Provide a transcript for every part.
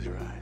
close your eyes.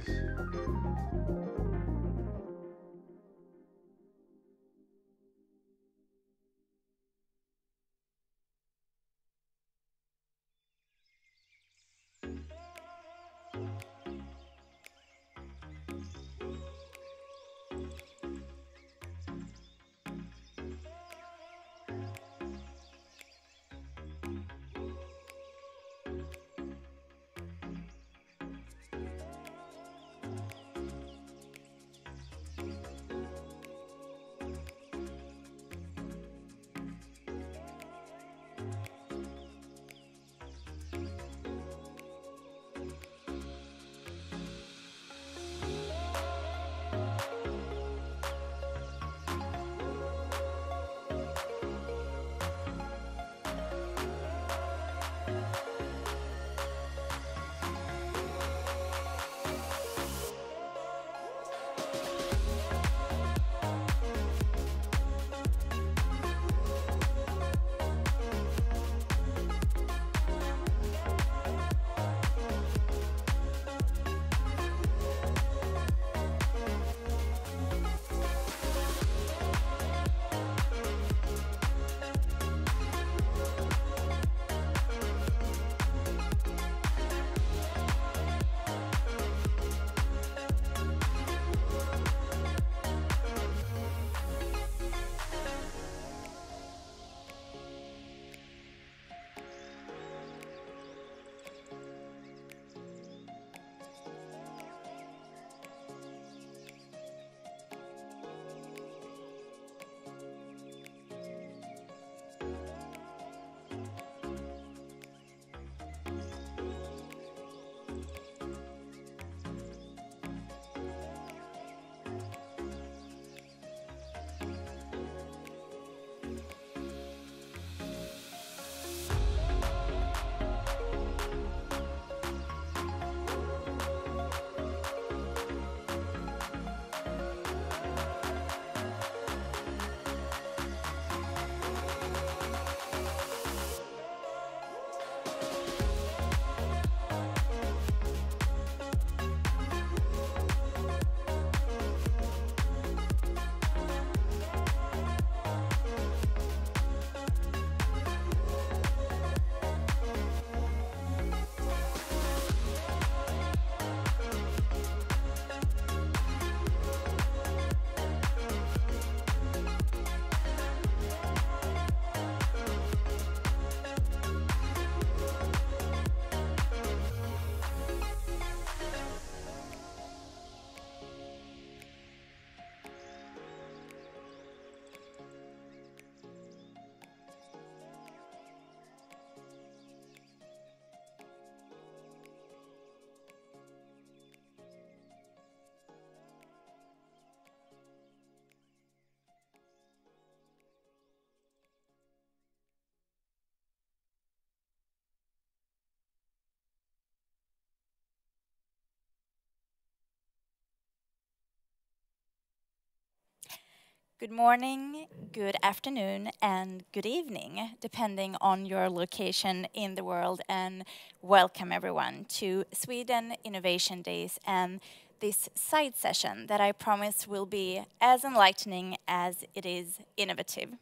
Good morning, good afternoon, and good evening, depending on your location in the world. And welcome everyone to Sweden Innovation Days and this side session that I promise will be as enlightening as it is innovative.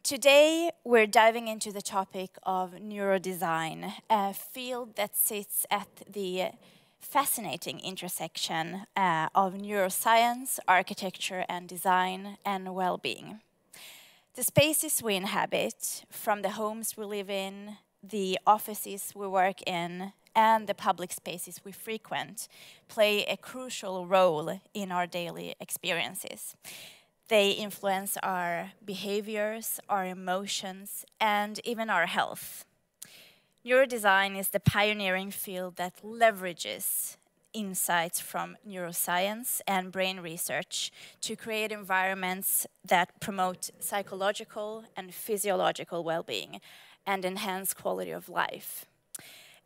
Today, we're diving into the topic of neurodesign, a field that sits at the fascinating intersection of neuroscience, architecture and design, and well-being. The spaces we inhabit, from the homes we live in, the offices we work in, and the public spaces we frequent, play a crucial role in our daily experiences. They influence our behaviors, our emotions, and even our health. Neurodesign is the pioneering field that leverages insights from neuroscience and brain research to create environments that promote psychological and physiological well-being and enhance quality of life.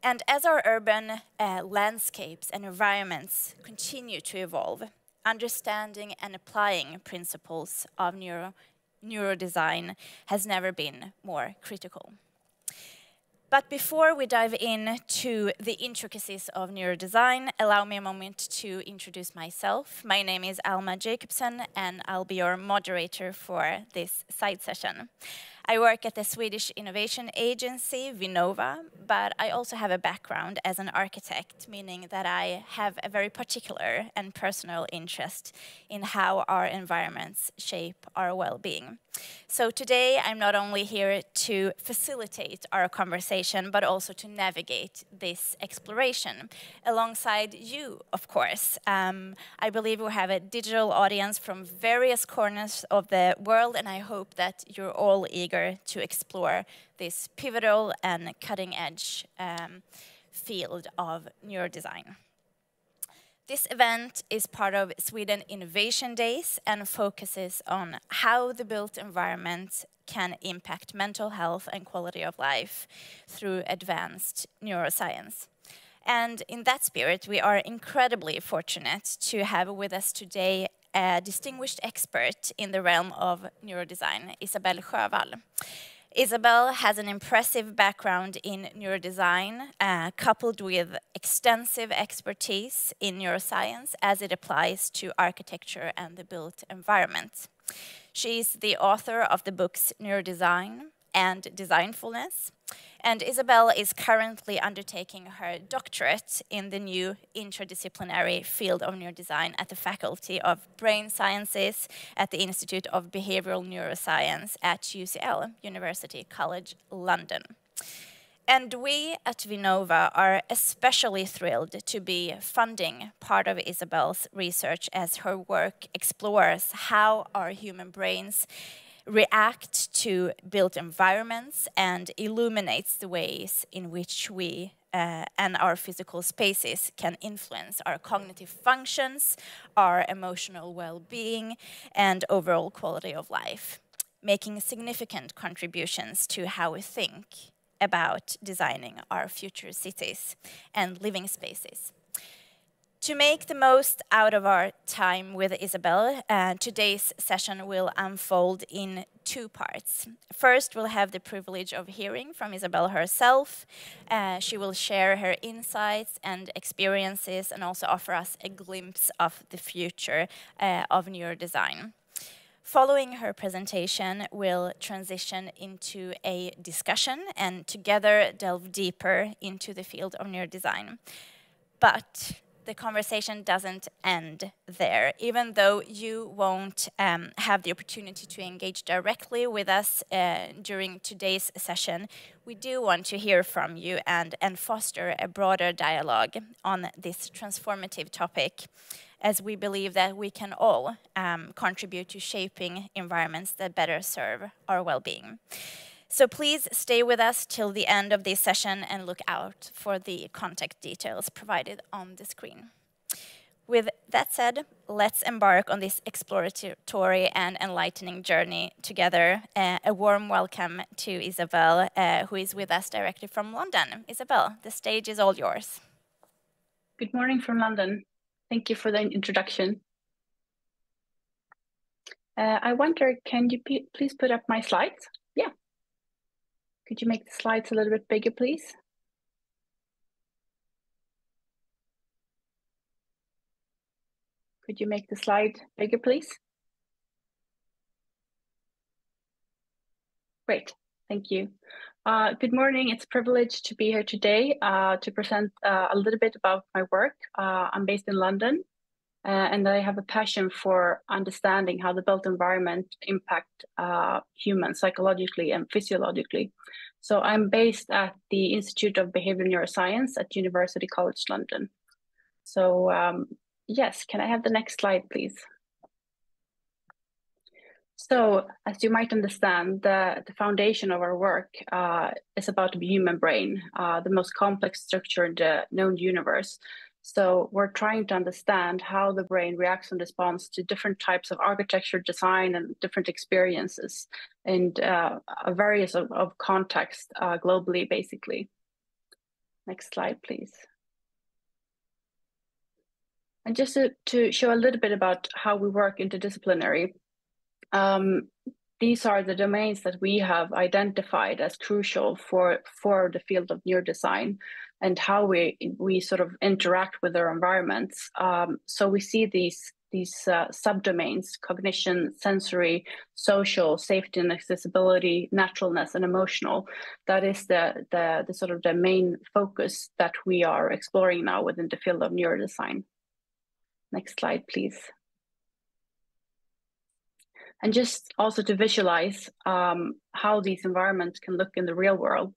And as our urban landscapes and environments continue to evolve, understanding and applying principles of neurodesign has never been more critical. But before we dive into the intricacies of neurodesign, allow me a moment to introduce myself. My name is Alma Jacobsen, and I'll be your moderator for this side session. I work at the Swedish innovation agency, Vinnova, but I also have a background as an architect, meaning that I have a very particular and personal interest in how our environments shape our well-being. So today, I'm not only here to facilitate our conversation, but also to navigate this exploration alongside you, of course. I believe we have a digital audience from various corners of the world, and I hope that you're all eager to explore this pivotal and cutting-edge field of neurodesign. This event is part of Sweden Innovation Days and focuses on how the built environment can impact mental health and quality of life through advanced neuroscience. And in that spirit, we are incredibly fortunate to have with us today a distinguished expert in the realm of neurodesign, Isabelle Sjövall. Isabelle has an impressive background in neurodesign, coupled with extensive expertise in neuroscience as it applies to architecture and the built environment. She is the author of the books NeuroDesign and Designfulness, and Isabelle is currently undertaking her doctorate in the new interdisciplinary field of neurodesign at the Faculty of Brain Sciences at the Institute of Behavioural Neuroscience at UCL, University College London. And we at Vinnova are especially thrilled to be funding part of Isabelle's research as her work explores how our human brains react to built environments and illuminates the ways in which we and our physical spaces can influence our cognitive functions, our emotional well-being, and overall quality of life, making significant contributions to how we think about designing our future cities and living spaces. To make the most out of our time with Isabelle, today's session will unfold in two parts. First, we'll have the privilege of hearing from Isabelle herself. She will share her insights and experiences and also offer us a glimpse of the future of neurodesign. Following her presentation, we'll transition into a discussion and together delve deeper into the field of neurodesign. But the conversation doesn't end there. Even though you won't have the opportunity to engage directly with us during today's session, we do want to hear from you and foster a broader dialogue on this transformative topic, as we believe that we can all contribute to shaping environments that better serve our well-being. So please stay with us till the end of this session and look out for the contact details provided on the screen. With that said, let's embark on this exploratory and enlightening journey together. A warm welcome to Isabelle, who is with us directly from London. Isabelle, the stage is all yours. Good morning from London. Thank you for the introduction. I wonder, can you please put up my slides? Yeah. Could you make the slides a little bit bigger, please? Could you make the slide bigger, please? Great, thank you. Good morning, it's a privilege to be here today to present a little bit about my work. I'm based in London, and I have a passion for understanding how the built environment impact humans psychologically and physiologically. So I'm based at the Institute of Behavioural Neuroscience at University College London. So yes, can I have the next slide, please? So as you might understand, the foundation of our work is about the human brain, the most complex structure in the known universe. So we're trying to understand how the brain reacts and responds to different types of architecture, design, and different experiences, and various of context globally, basically. Next slide, please. And just to show a little bit about how we work interdisciplinary, these are the domains that we have identified as crucial for the field of neurodesign and how we sort of interact with our environments. So we see these subdomains: cognition, sensory, social, safety and accessibility, naturalness, and emotional. That is the sort of the main focus that we are exploring now within the field of neurodesign. Next slide, please. And just also to visualize how these environments can look in the real world.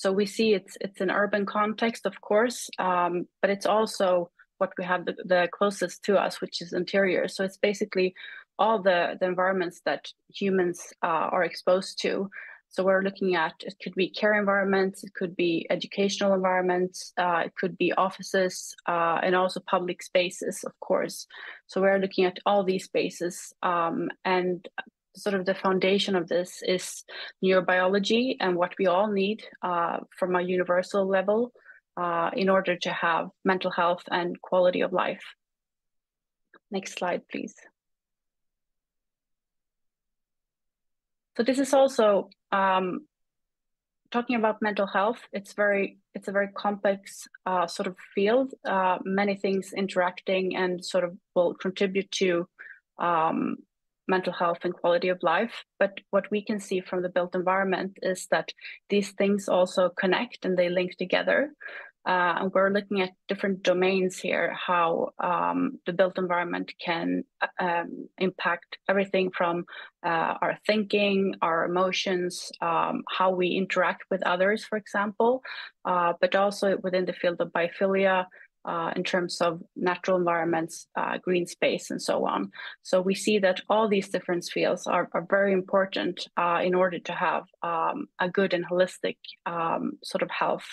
So we see it's an urban context, of course, but it's also what we have the closest to us, which is interior. So it's basically all the environments that humans are exposed to. So we're looking at, it could be care environments, it could be educational environments, it could be offices, and also public spaces, of course. So we're looking at all these spaces, and sort of the foundation of this is neurobiology and what we all need from a universal level in order to have mental health and quality of life. Next slide, please. So this is also talking about mental health. It's a very complex sort of field. Many things interacting and sort of will contribute to mental health and quality of life. But what we can see from the built environment is that these things also connect and they link together. And we're looking at different domains here, how the built environment can impact everything from our thinking, our emotions, how we interact with others, for example, but also within the field of biophilia, in terms of natural environments, green space, and so on. So we see that all these different fields are very important in order to have a good and holistic sort of health,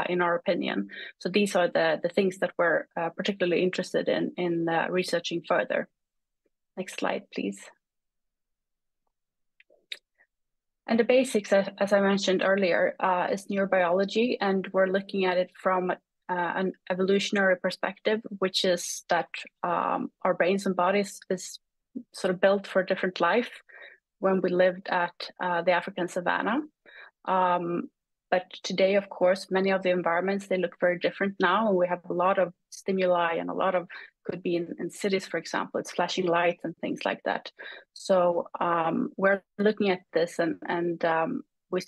in our opinion. So these are the things that we're particularly interested in researching further. Next slide, please. And the basics, as I mentioned earlier, is neurobiology, and we're looking at it from an evolutionary perspective, which is that our brains and bodies is sort of built for a different life when we lived at the African savanna. But today, of course, many of the environments, they look very different now. And we have a lot of stimuli and a lot of, could be in cities, for example, it's flashing lights and things like that. So we're looking at this and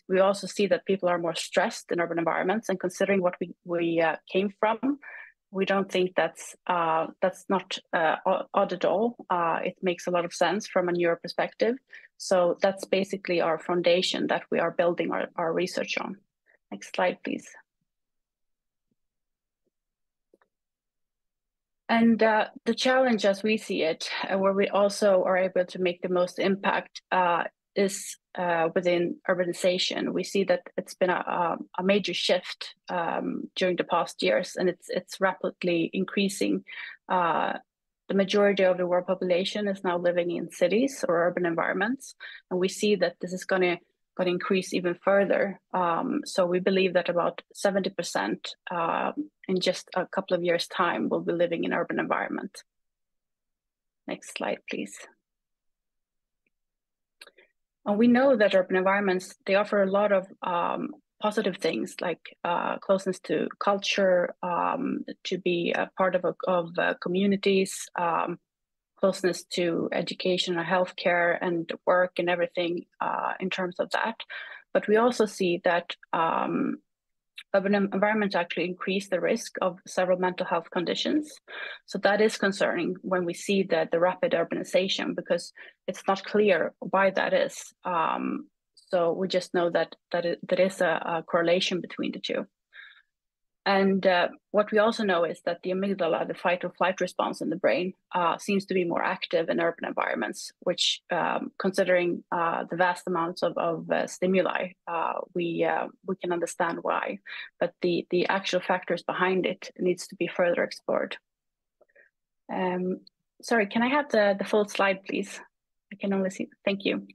we also see that people are more stressed in urban environments, and considering what we came from, we don't think that's not odd at all. It makes a lot of sense from a neuro perspective. So that's basically our foundation that we are building our research on. Next slide, please. And the challenge as we see it, where we also are able to make the most impact, is within urbanization. We see that it's been a major shift during the past years, and it's rapidly increasing. The majority of the world population is now living in cities or urban environments, and we see that this is going to increase even further. So we believe that about 70% in just a couple of years' time will be living in urban environment. Next slide, please. And we know that urban environments, they offer a lot of positive things like closeness to culture, to be a part of communities, closeness to education and healthcare and work and everything in terms of that. But we also see that urban environments actually increase the risk of several mental health conditions. So that is concerning when we see the rapid urbanization, because it's not clear why that is. So we just know that there is a correlation between the two. And what we also know is that the amygdala, the fight or flight response in the brain, seems to be more active in urban environments, which, considering the vast amounts of stimuli, we can understand why. But the actual factors behind it needs to be further explored. Sorry, can I have the full slide, please? I can only see. Thank you.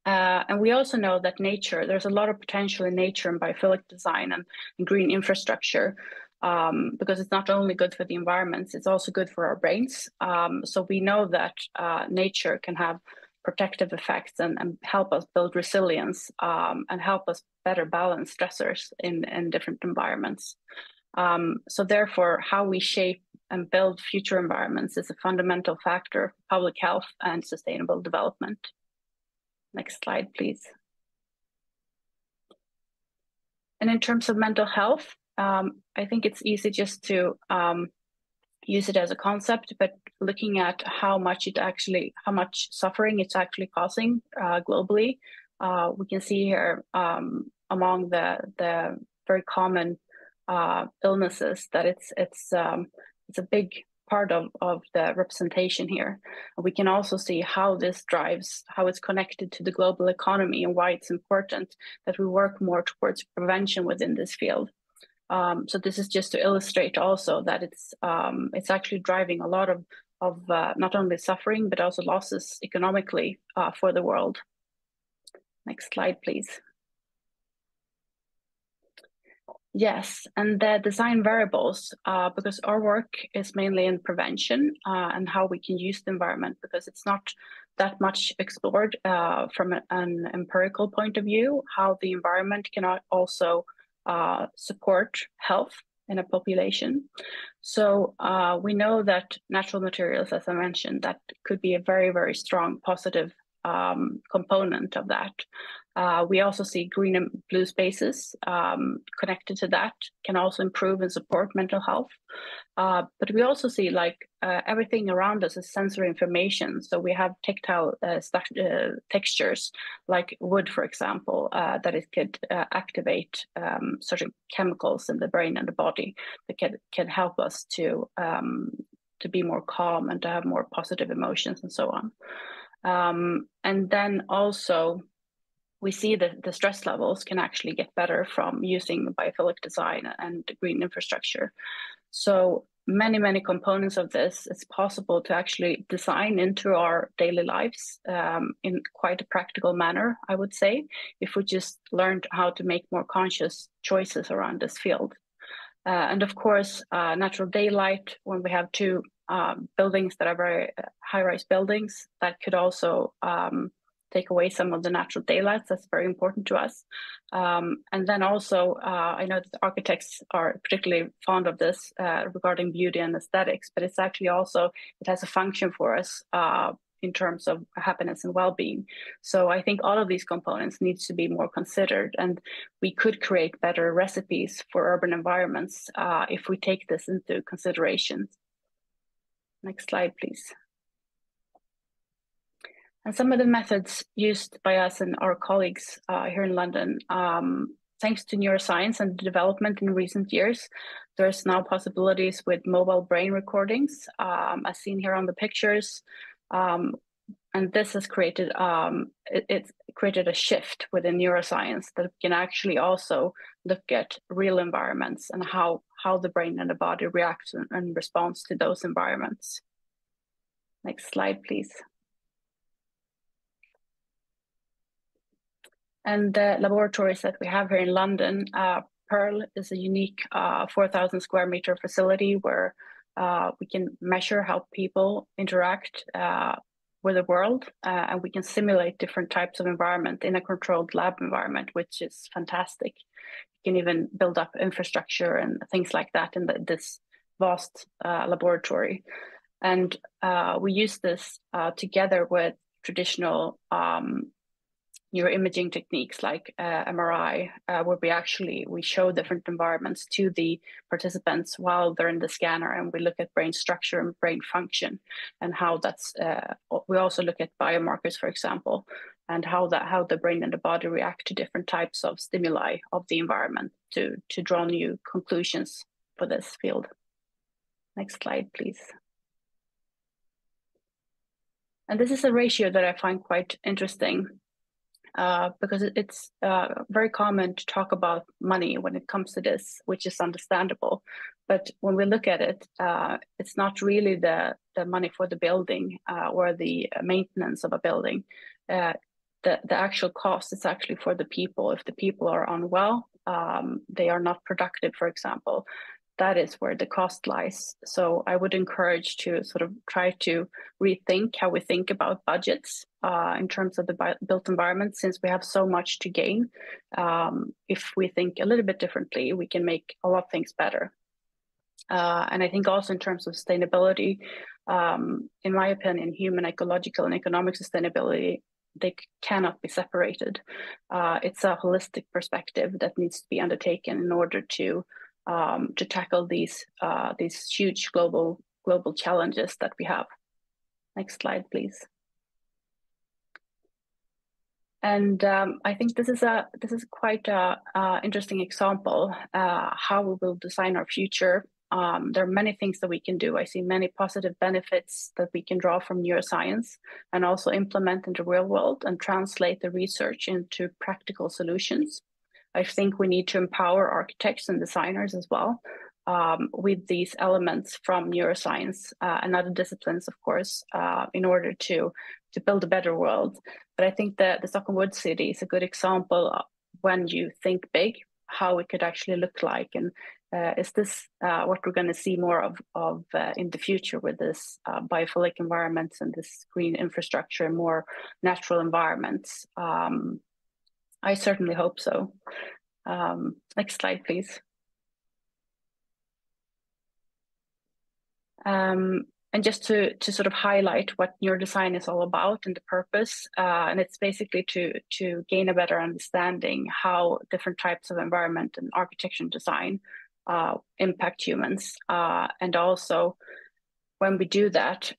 And we also know that nature, there's a lot of potential in nature and biophilic design and green infrastructure, because it's not only good for the environments, it's also good for our brains. So we know that nature can have protective effects and help us build resilience and help us better balance stressors in different environments. So therefore, how we shape and build future environments is a fundamental factor of public health and sustainable development. Next slide, please. And in terms of mental health, I think it's easy just to use it as a concept, but looking at how much suffering it's actually causing globally, we can see here among the very common illnesses that it's a big part of the representation here. We can also see how this drives, how it's connected to the global economy and why it's important that we work more towards prevention within this field. So this is just to illustrate also that it's actually driving a lot of not only suffering, but also losses economically for the world. Next slide, please. Yes, and the design variables, because our work is mainly in prevention and how we can use the environment, because it's not that much explored from an empirical point of view, how the environment can also support health in a population. So we know that natural materials, as I mentioned, that could be a very, very strong positive component of that. We also see green and blue spaces connected to that, can also improve and support mental health. But we also see everything around us is sensory information. So we have tactile textures like wood, for example, that it could activate certain chemicals in the brain and the body that can help us to be more calm and to have more positive emotions and so on. And then also we see that the stress levels can actually get better from using biophilic design and green infrastructure. So many, many components of this, it's possible to actually design into our daily lives in quite a practical manner, I would say, if we just learned how to make more conscious choices around this field. And of course, natural daylight, when we have two buildings that are very high-rise buildings, that could also take away some of the natural daylights. That's very important to us. And then also, I know that architects are particularly fond of this regarding beauty and aesthetics, but it's actually also, it has a function for us in terms of happiness and well-being. So I think all of these components needs to be more considered, and we could create better recipes for urban environments if we take this into consideration. Next slide, please. And some of the methods used by us and our colleagues here in London, thanks to neuroscience and development in recent years, there's now possibilities with mobile brain recordings, as seen here on the pictures. And this has created, it's created a shift within neuroscience that can actually also look at real environments and how the brain and the body reacts and responds to those environments. Next slide, please. And the laboratories that we have here in London, Pearl is a unique 4,000 square meter facility where we can measure how people interact with the world, and we can simulate different types of environment in a controlled lab environment, which is fantastic. You can even build up infrastructure and things like that in this vast laboratory. And we use this together with traditional neuroimaging techniques like MRI, where we show different environments to the participants while they're in the scanner, and we look at brain structure and brain function, and how that's. We also look at biomarkers, for example, and how the brain and the body react to different types of stimuli of the environment to draw new conclusions for this field. Next slide, please. And this is a ratio that I find quite interesting. Because it's very common to talk about money when it comes to this, which is understandable. But when we look at it, it's not really the money for the building or the maintenance of a building. The actual cost is actually for the people. If the people are unwell, they are not productive, for example. that is where the cost lies. So I would encourage to sort of try to rethink how we think about budgets in terms of the built environment, since we have so much to gain. If we think a little bit differently, we can make a lot of things better. And I think also in terms of sustainability, in my opinion, human, ecological, and economic sustainability, they cannot be separated. It's a holistic perspective that needs to be undertaken in order to tackle these huge global challenges that we have. Next slide, please. And I think this is quite a interesting example how we will design our future. There are many things that we can do. I see many positive benefits that we can draw from neuroscience and also implement in the real world and translate the research into practical solutions. I think we need to empower architects and designers as well with these elements from neuroscience and other disciplines, of course, in order to build a better world. But I think that the Stockholm Wood City is a good example of when you think big, how it could actually look like. And is this what we're going to see more of in the future with this biophilic environments and this green infrastructure and more natural environments? I certainly hope so. Next slide, please. And just to sort of highlight what neurodesign is all about and the purpose, and it's basically to gain a better understanding how different types of environment and architecture and design impact humans. And also, when we do that,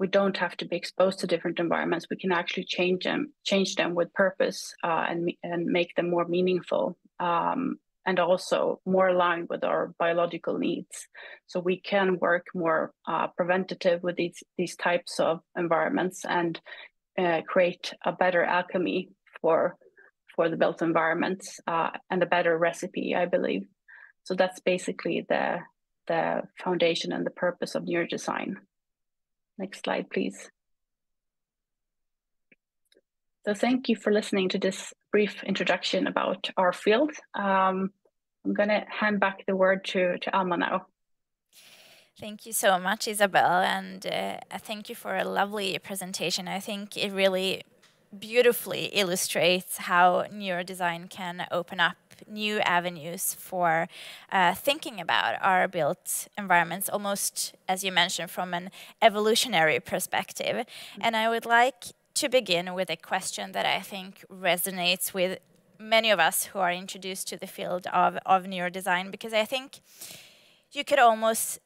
we don't have to be exposed to different environments. We can actually change them with purpose and make them more meaningful. And also more aligned with our biological needs. So we can work more preventative with these types of environments and create a better alchemy for the built environments and a better recipe, I believe. So that's basically the foundation and the purpose of neurodesign. Next slide, please. So thank you for listening to this brief introduction about our field. I'm going to hand back the word to Alma now. Thank you so much, Isabel, and thank you for a lovely presentation. I think it really beautifully illustrates how neurodesign can open up new avenues for thinking about our built environments, almost, as you mentioned, from an evolutionary perspective. And I would like to begin with a question that I think resonates with many of us who are introduced to the field of neurodesign, because I think you could almost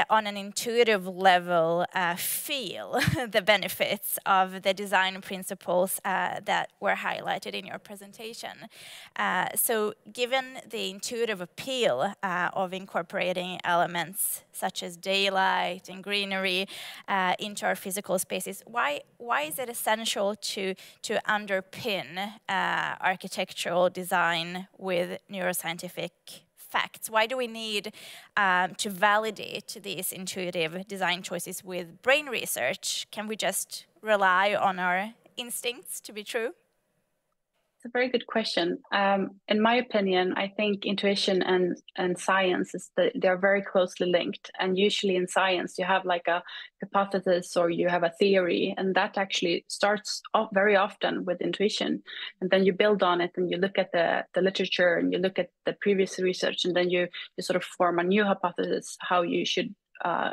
on an intuitive level feel the benefits of the design principles that were highlighted in your presentation. So given the intuitive appeal of incorporating elements such as daylight and greenery into our physical spaces, why is it essential to underpin architectural design with neuroscientific facts? Why do we need to validate these intuitive design choices with brain research? Can we just rely on our instincts to be true? It's a very good question. In my opinion, I think intuition and science they are very closely linked. And usually in science, you have like a hypothesis or you have a theory, and that actually starts off very often with intuition. And then you build on it and you look at the literature and you look at the previous research, and then you sort of form a new hypothesis how you should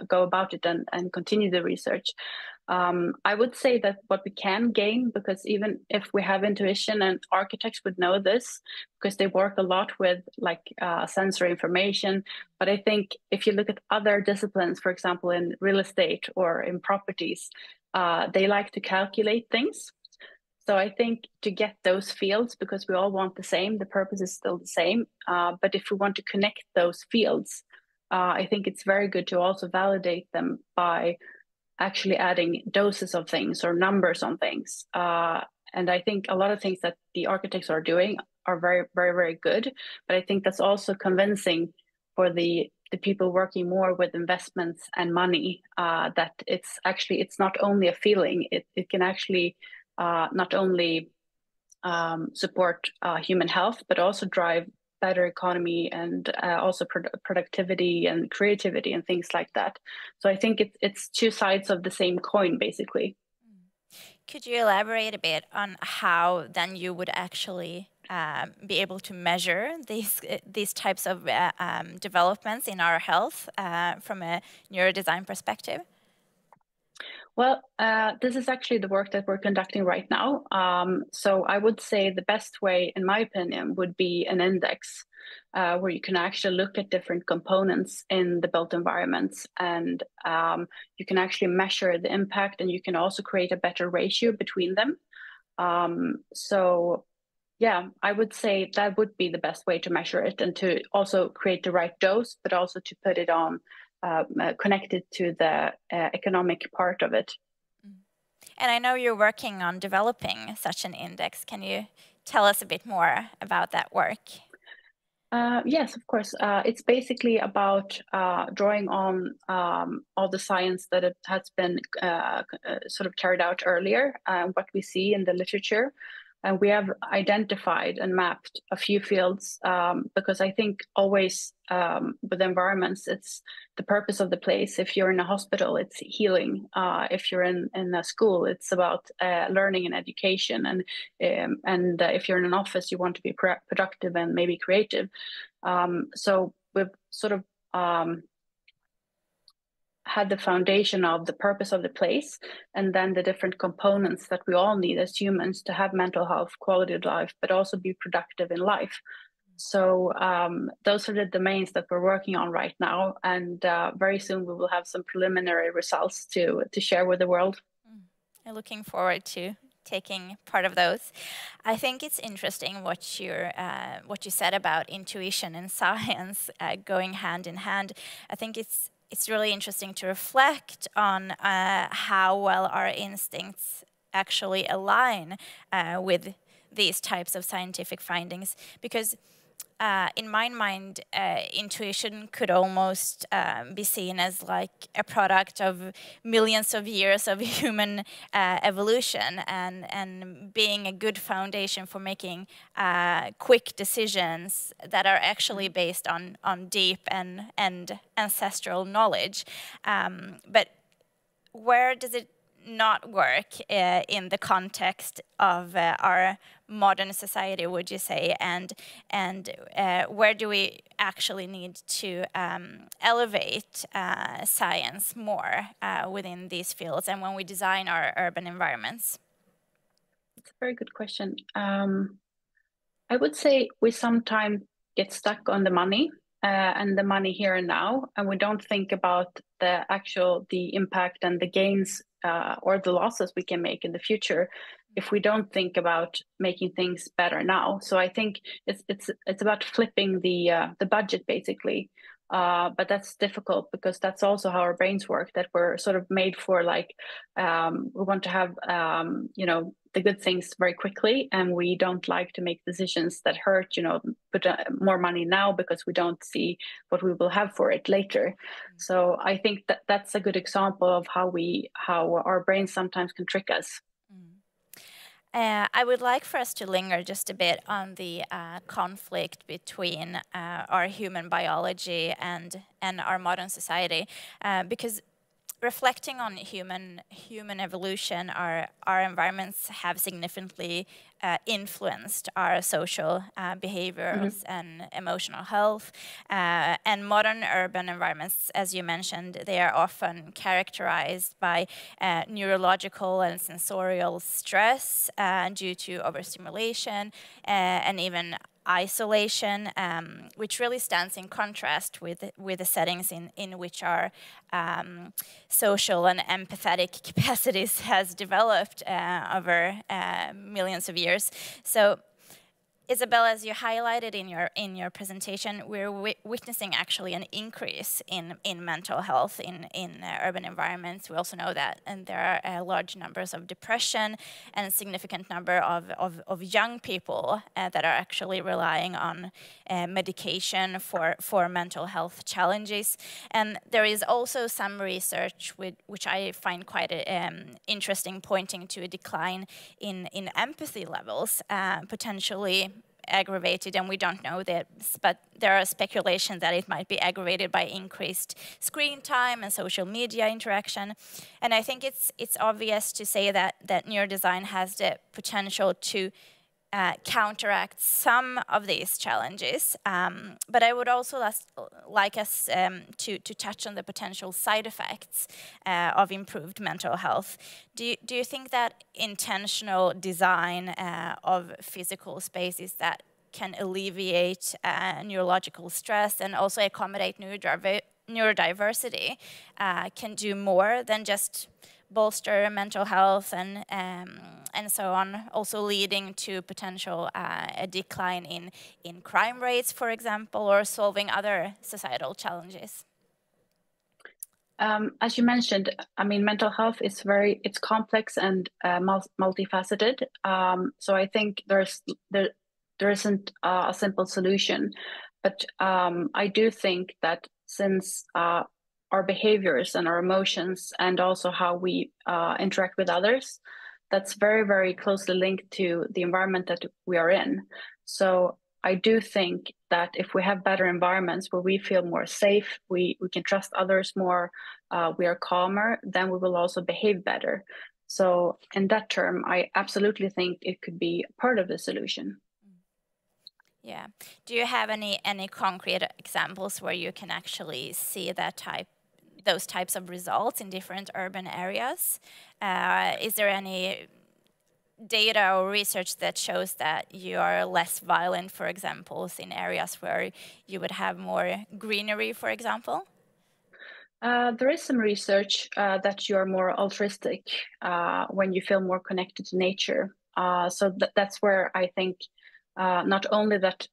go about it and continue the research. I would say that what we can gain, because even if we have intuition, and architects would know this because they work a lot with like sensory information. But I think if you look at other disciplines, for example, in real estate or in properties, they like to calculate things. So I think to get those fields, because we all want the same, the purpose is still the same. But if we want to connect those fields, I think it's very good to also validate them by actually adding doses of things or numbers on things. And I think a lot of things that the architects are doing are very, very, very good. But I think that's also convincing for the people working more with investments and money, that it's not only a feeling, it can actually not only support human health, but also drive better economy and also productivity and creativity and things like that. So I think it's two sides of the same coin, basically. Could you elaborate a bit on how then you would actually be able to measure these types of developments in our health from a neurodesign perspective? Well, this is actually the work that we're conducting right now. So I would say the best way, in my opinion, would be an index where you can actually look at different components in the built environments, and you can actually measure the impact, and you can also create a better ratio between them. So yeah, I would say that would be the best way to measure it, and to also create the right dose, but also to put it on connected to the economic part of it. And I know you're working on developing such an index. Can you tell us a bit more about that work? Yes, of course. It's basically about drawing on all the science that it has been sort of carried out earlier, what we see in the literature. And we have identified and mapped a few fields because I think always with environments, it's the purpose of the place. If you're in a hospital, it's healing. If you're in a school, it's about learning and education. And if you're in an office, you want to be productive and maybe creative. So we've sort of had the foundation of the purpose of the place, and then the different components that we all need as humans to have mental health, quality of life, but also be productive in life. So those are the domains that we're working on right now, and very soon we will have some preliminary results to share with the world. I'm looking forward to taking part of those. I think it's interesting what you said about intuition and science going hand in hand. I think it's really interesting to reflect on how well our instincts actually align with these types of scientific findings, because in my mind, intuition could almost be seen as like a product of millions of years of human evolution, and being a good foundation for making quick decisions that are actually based on deep and ancestral knowledge. But where does it not work in the context of our modern society, would you say? And where do we actually need to elevate science more within these fields, and when we design our urban environments? It's a very good question. I would say we sometimes get stuck on the money and the money here and now, and we don't think about the impact and the gains or the losses we can make in the future if we don't think about making things better now. So I think it's about flipping the budget, basically. But that's difficult because that's also how our brains work, that we're sort of made for, like, we want to have the good things very quickly, and we don't like to make decisions that hurt, put more money now because we don't see what we will have for it later. So I think that's a good example of how our brains sometimes can trick us. I would like for us to linger just a bit on the conflict between our human biology and our modern society, because reflecting on human evolution, our environments have significantly influenced our social behaviors and emotional health. And modern urban environments, as you mentioned, they are often characterized by neurological and sensorial stress due to overstimulation and even isolation, which really stands in contrast with the settings in which our social and empathetic capacities has developed over millions of years. So, Isabel, as you highlighted in your presentation, we're witnessing actually an increase in mental health in urban environments. We also know that, and there are large numbers of depression and a significant number of young people that are actually relying on medication for mental health challenges. And there is also some research which I find quite interesting, pointing to a decline in empathy levels, potentially aggravated, and we don't know that, but there are speculations that it might be aggravated by increased screen time and social media interaction. And I think it's obvious to say that neurodesign has the potential to counteract some of these challenges. But I would also like us to touch on the potential side effects of improved mental health. Do you think that intentional design of physical spaces that can alleviate neurological stress and also accommodate neurodiversity can do more than just bolster mental health and so on, also leading to potential a decline in crime rates, for example, or solving other societal challenges? As you mentioned, I mean, mental health is it's complex and multifaceted. So I think there isn't a simple solution, but I do think that since our behaviors and our emotions and also how we interact with others, that's very, very closely linked to the environment that we are in. So I do think that if we have better environments where we feel more safe, we can trust others more, we are calmer, then we will also behave better. So in that term, I absolutely think it could be part of the solution. Yeah. Do you have any concrete examples where you can actually see those types of results in different urban areas? Is there any data or research that shows that you are less violent, for example, in areas where you would have more greenery, for example? There is some research that you are more altruistic when you feel more connected to nature. So that's where I think not only that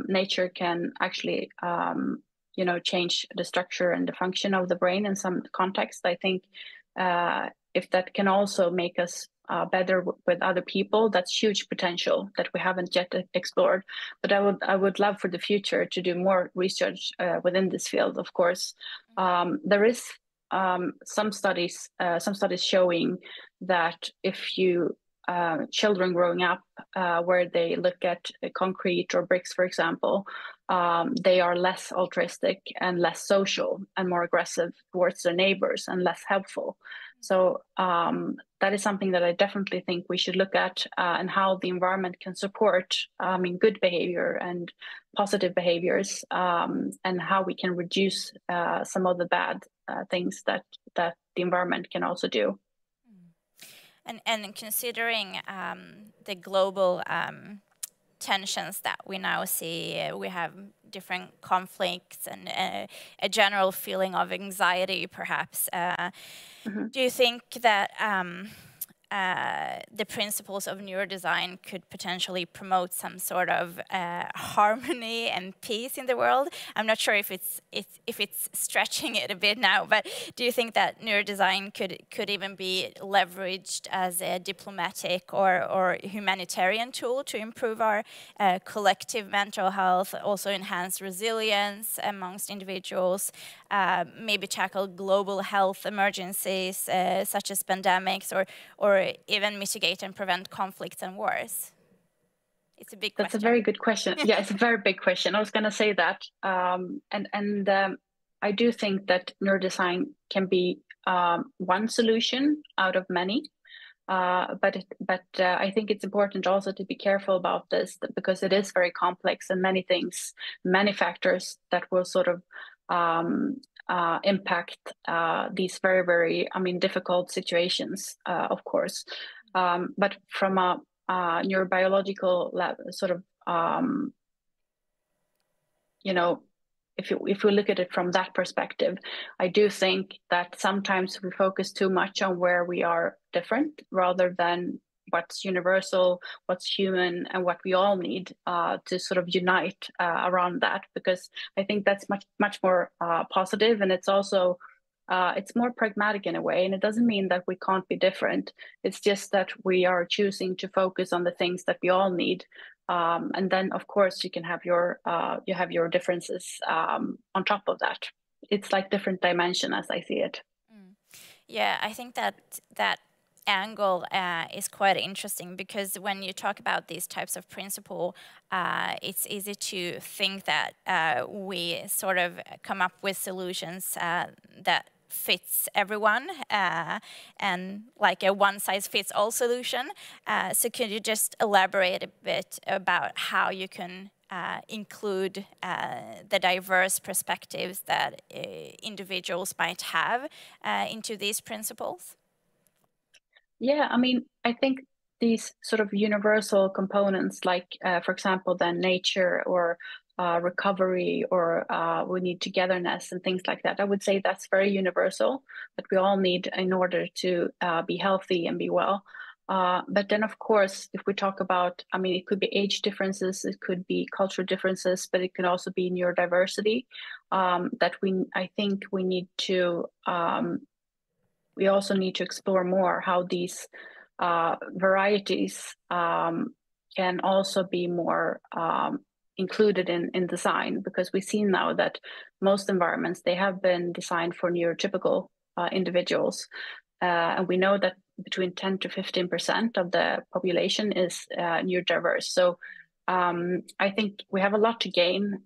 nature can actually change the structure and the function of the brain in some context. I think if that can also make us better with other people, that's huge potential that we haven't yet explored. But I would love for the future to do more research within this field. Of course, there is some studies showing that if you children growing up where they look at concrete or bricks, for example, they are less altruistic and less social and more aggressive towards their neighbors and less helpful. So that is something that I definitely think we should look at and how the environment can support good behavior and positive behaviors and how we can reduce some of the bad things that the environment can also do. And considering the global tensions that we now see, we have different conflicts and a general feeling of anxiety, perhaps. Do you think that the principles of neurodesign could potentially promote some sort of harmony and peace in the world? I'm not sure if it's stretching it a bit now, but do you think that neurodesign could even be leveraged as a diplomatic or humanitarian tool to improve our collective mental health, also enhance resilience amongst individuals, maybe tackle global health emergencies such as pandemics, or even mitigate and prevent conflicts and wars? It's a big question. That's a very good question. Yeah, it's a very big question. I was going to say that. I do think that neurodesign can be one solution out of many. But I think it's important also to be careful about this because it is very complex and many factors that will sort of impact these very, very, difficult situations, of course. But from a neurobiological level, sort of, if we look at it from that perspective, I do think that sometimes we focus too much on where we are different rather than what's universal, what's human, and what we all need to sort of unite around that. Because I think that's much more positive, and it's also it's more pragmatic in a way. And it doesn't mean that we can't be different. It's just that we are choosing to focus on the things that we all need. And then, of course, you can have your differences on top of that. It's like different dimension as I see it. Yeah, I think that angle is quite interesting, because when you talk about these types of principle, it's easy to think that we sort of come up with solutions that fits everyone, and like a one-size-fits-all solution. So could you just elaborate a bit about how you can include the diverse perspectives that individuals might have into these principles? Yeah, I mean, I think these sort of universal components, like, for example, then nature or recovery or we need togetherness and things like that. I would say that's very universal, that we all need in order to be healthy and be well. But then, of course, if we talk about, I mean, it could be age differences, it could be cultural differences, but it could also be neurodiversity that I think we need to we also need to explore more how these varieties can also be more included in design, because we see now that most environments, they have been designed for neurotypical individuals. And we know that between 10 to 15% of the population is neurodiverse. So I think we have a lot to gain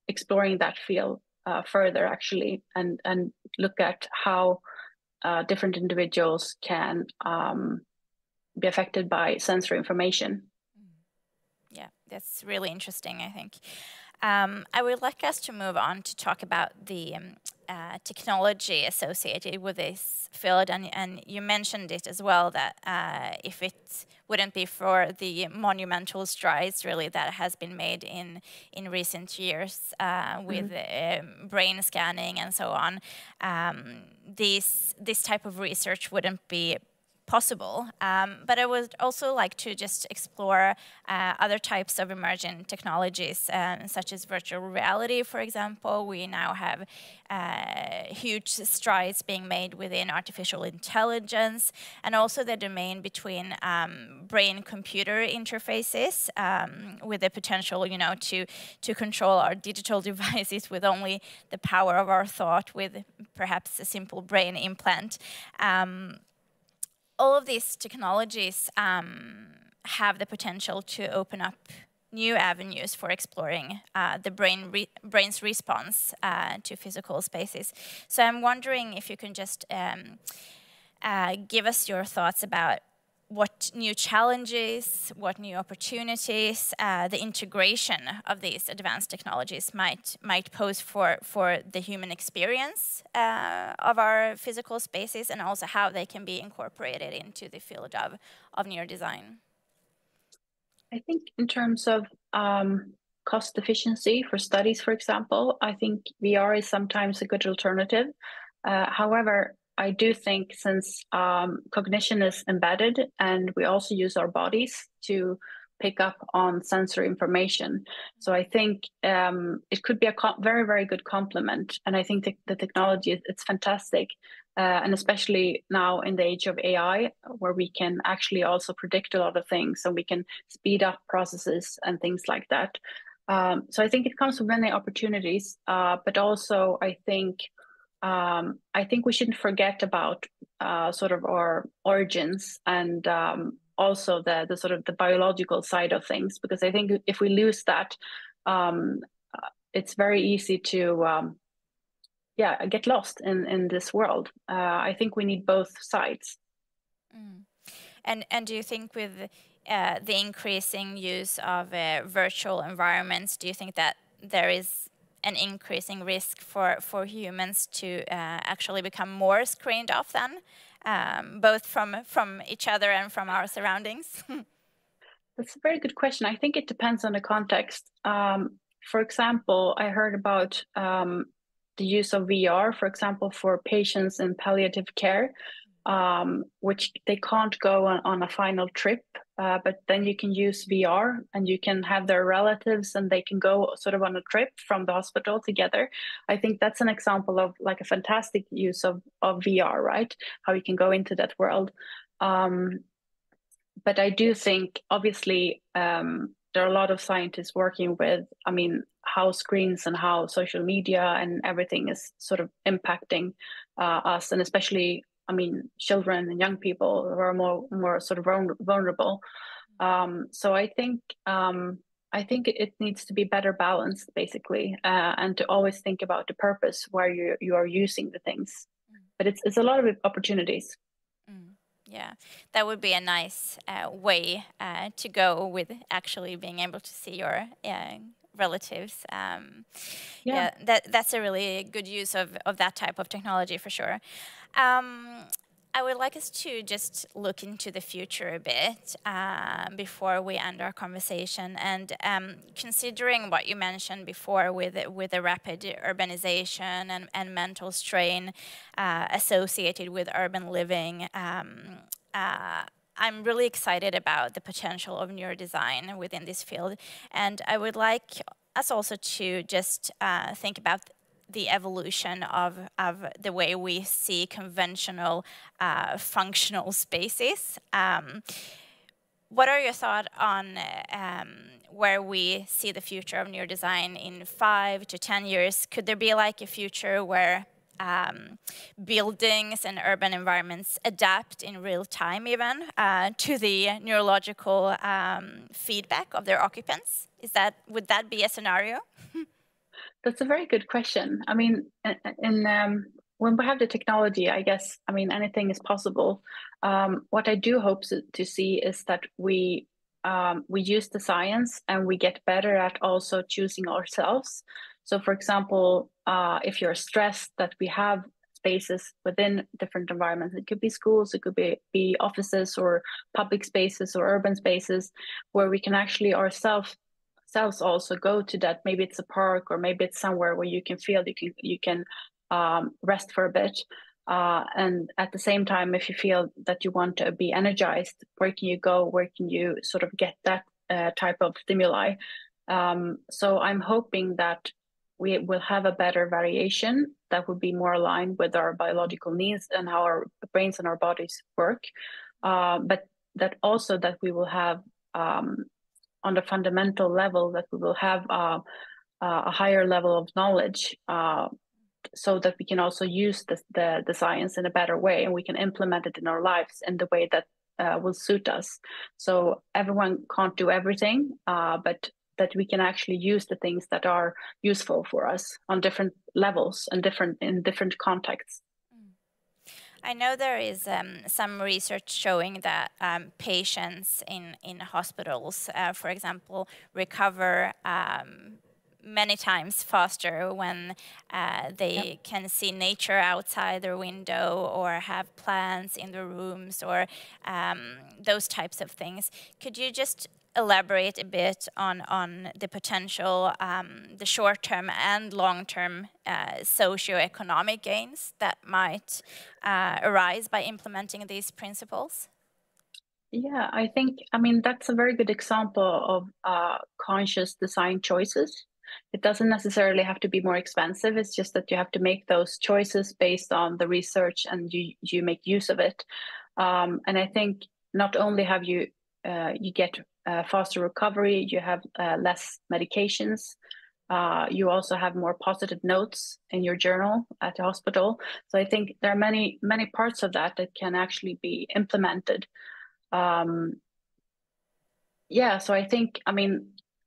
exploring that field further, actually, and look at how different individuals can be affected by sensory information. Yeah, that's really interesting, I think. I would like us to move on to talk about the technology associated with this field, and you mentioned it as well, that if it wouldn't be for the monumental strides really that has been made in recent years with brain scanning and so on, this type of research wouldn't be possible. But I would also like to just explore other types of emerging technologies, such as virtual reality, for example. We now have huge strides being made within artificial intelligence, and also the domain between brain-computer interfaces, with the potential, to control our digital devices with only the power of our thought, with perhaps a simple brain implant. All of these technologies have the potential to open up new avenues for exploring the brain's response to physical spaces. So I'm wondering if you can just give us your thoughts about what new challenges, what new opportunities the integration of these advanced technologies might pose for the human experience of our physical spaces, and also how they can be incorporated into the field of neurodesign. I think in terms of cost efficiency for studies, for example, I think VR is sometimes a good alternative. However, I do think, since cognition is embedded and we also use our bodies to pick up on sensory information, so I think it could be a very, very good complement. And I think the technology, it's fantastic. And especially now in the age of AI, where we can actually also predict a lot of things, and we can speed up processes and things like that. So I think it comes with many opportunities, but also I think we shouldn't forget about sort of our origins, and also the sort of the biological side of things, because I think if we lose that, it's very easy to get lost in this world. I think we need both sides. And do you think with the increasing use of virtual environments, do you think that there is an increasing risk for humans to actually become more screened off then, both from each other and from our surroundings? That's a very good question. I think it depends on the context. For example, I heard about the use of VR, for example, for patients in palliative care, which they can't go on a final trip, but then you can use VR and you can have their relatives and they can go sort of on a trip from the hospital together. I think that's an example of like a fantastic use of VR, right? How you can go into that world. But I do think, obviously, there are a lot of scientists working with, I mean, how screens and how social media and everything is sort of impacting us, and especially children and young people who are more sort of vulnerable. So I think it needs to be better balanced, basically, and to always think about the purpose where you are using the things. But it's a lot of opportunities. Yeah, that would be a nice way to go with actually being able to see your relatives. Yeah, that's a really good use of that type of technology for sure. I would like us to just look into the future a bit before we end our conversation. And considering what you mentioned before with the rapid urbanization and mental strain associated with urban living, I'm really excited about the potential of neurodesign within this field. And I would like us also to just think about the evolution of the way we see conventional functional spaces. What are your thoughts on where we see the future of neurodesign in 5 to 10 years? Could there be like a future where buildings and urban environments adapt in real time even to the neurological feedback of their occupants? Would that be a scenario? That's a very good question. I mean, when we have the technology, I guess, anything is possible. What I do hope to see is that we use the science and we get better at also choosing ourselves. So, for example, if you're stressed, that we have spaces within different environments. It could be schools, it could be offices or public spaces or urban spaces where we can actually ourselves also go to that. Maybe it's a park or maybe it's somewhere where you can feel you can rest for a bit, and at the same time, if you feel that you want to be energized, where can you go, where can you sort of get that type of stimuli? So I'm hoping that we will have a better variation that would be more aligned with our biological needs and how our brains and our bodies work, but that also that we will have on the fundamental level, that we will have a higher level of knowledge, so that we can also use the science in a better way, and we can implement it in our lives in the way that will suit us. So everyone can't do everything, but that we can actually use the things that are useful for us on different levels and in different contexts. I know there is some research showing that patients in hospitals, for example, recover many times faster when they can see nature outside their window or have plants in their rooms or those types of things. Could you just elaborate a bit on the potential, the short-term and long-term socioeconomic gains that might arise by implementing these principles? Yeah, that's a very good example of conscious design choices. It doesn't necessarily have to be more expensive. It's just that you have to make those choices based on the research and you make use of it. And I think not only have you get faster recovery, you have less medications. You also have more positive notes in your journal at the hospital. So I think there are many parts of that can actually be implemented. So I think,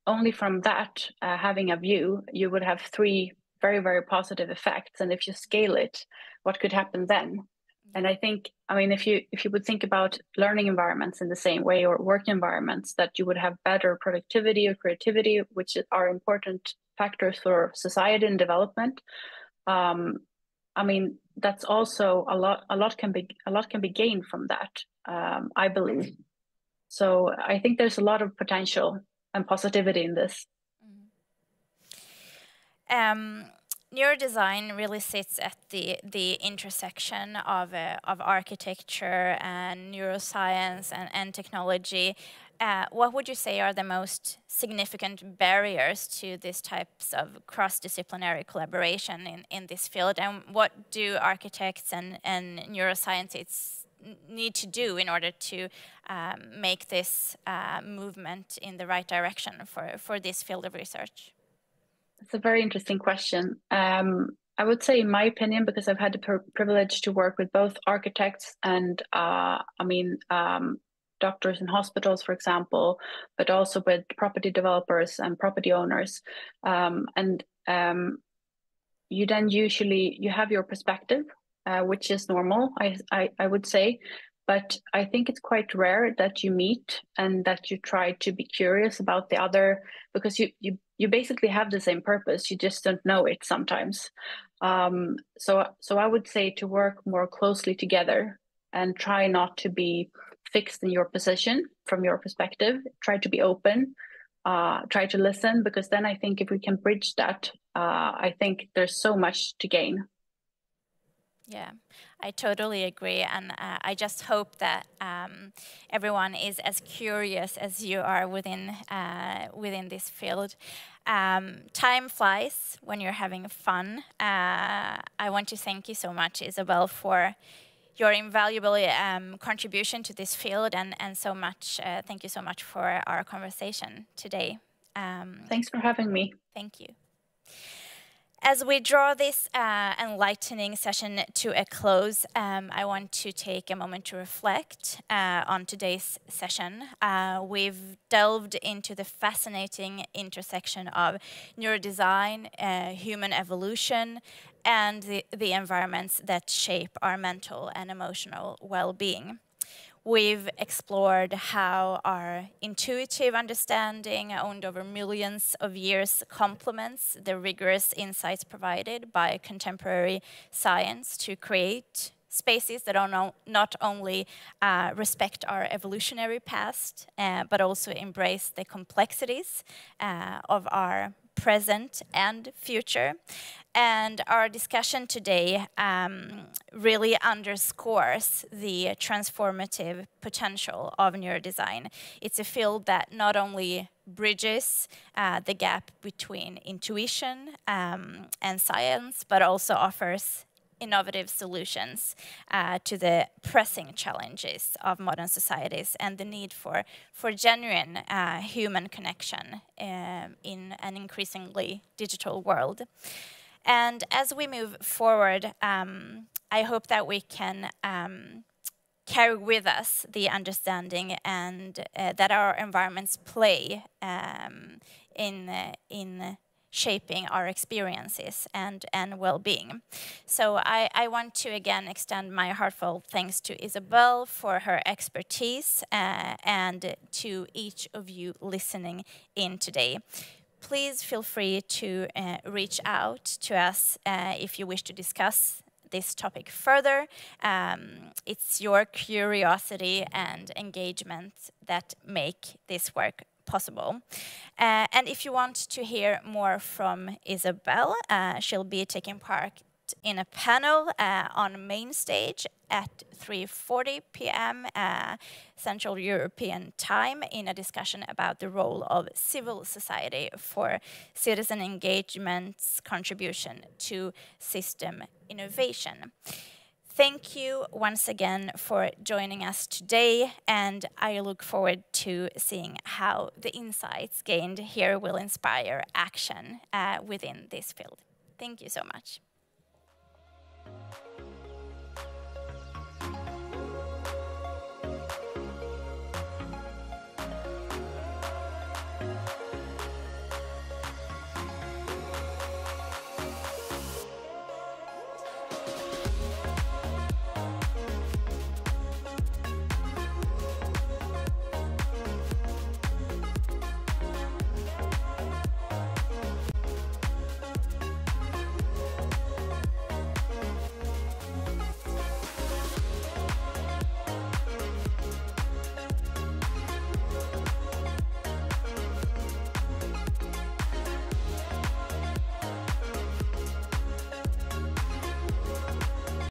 only from that, having a view, you would have 3 very, very positive effects. And if you scale it, what could happen then? And I think, if you would think about learning environments in the same way, or work environments, that you would have better productivity or creativity, which are important factors for society and development. That's also a lot can be gained from that, I believe. So I think there's a lot of potential and positivity in this. Neurodesign really sits at the intersection of architecture and neuroscience and technology. What would you say are the most significant barriers to these types of cross-disciplinary collaboration in this field? And what do architects and neuroscientists need to do in order to make this movement in the right direction for this field of research? It's a very interesting question. I would say, in my opinion, because I've had the privilege to work with both architects and, doctors in hospitals, for example, but also with property developers and property owners. And you then usually you have your perspective, which is normal, I would say. But I think it's quite rare that you meet and that you try to be curious about the other, because you basically have the same purpose. You just don't know it sometimes. So I would say to work more closely together and try not to be fixed in your position from your perspective. Try to be open, try to listen, because then I think if we can bridge that, I think there's so much to gain. Yeah, I totally agree, and I just hope that everyone is as curious as you are within this field. Time flies when you're having fun. I want to thank you so much, Isabel, for your invaluable contribution to this field, and so much. Thank you so much for our conversation today. Thanks for having me. Thank you. As we draw this enlightening session to a close, I want to take a moment to reflect on today's session. We've delved into the fascinating intersection of neurodesign, human evolution, and the environments that shape our mental and emotional well-being. We've explored how our intuitive understanding, owned over millions of years, complements the rigorous insights provided by contemporary science to create spaces that are not only respect our evolutionary past, but also embrace the complexities of our present and future. And our discussion today really underscores the transformative potential of neurodesign. It's a field that not only bridges the gap between intuition and science, but also offers innovative solutions to the pressing challenges of modern societies and the need for genuine human connection in an increasingly digital world. And as we move forward, I hope that we can carry with us the understanding and that our environments play in shaping our experiences and well-being. So I want to again extend my heartfelt thanks to Isabel for her expertise and to each of you listening in today. Please feel free to reach out to us if you wish to discuss this topic further. It's your curiosity and engagement that make this work possible. And if you want to hear more from Isabel, she'll be taking part in a panel on main stage at 3:40 p.m. Central European Time in a discussion about the role of civil society for citizen engagement's contribution to system innovation. Thank you once again for joining us today, and I look forward to seeing how the insights gained here will inspire action within this field. Thank you so much.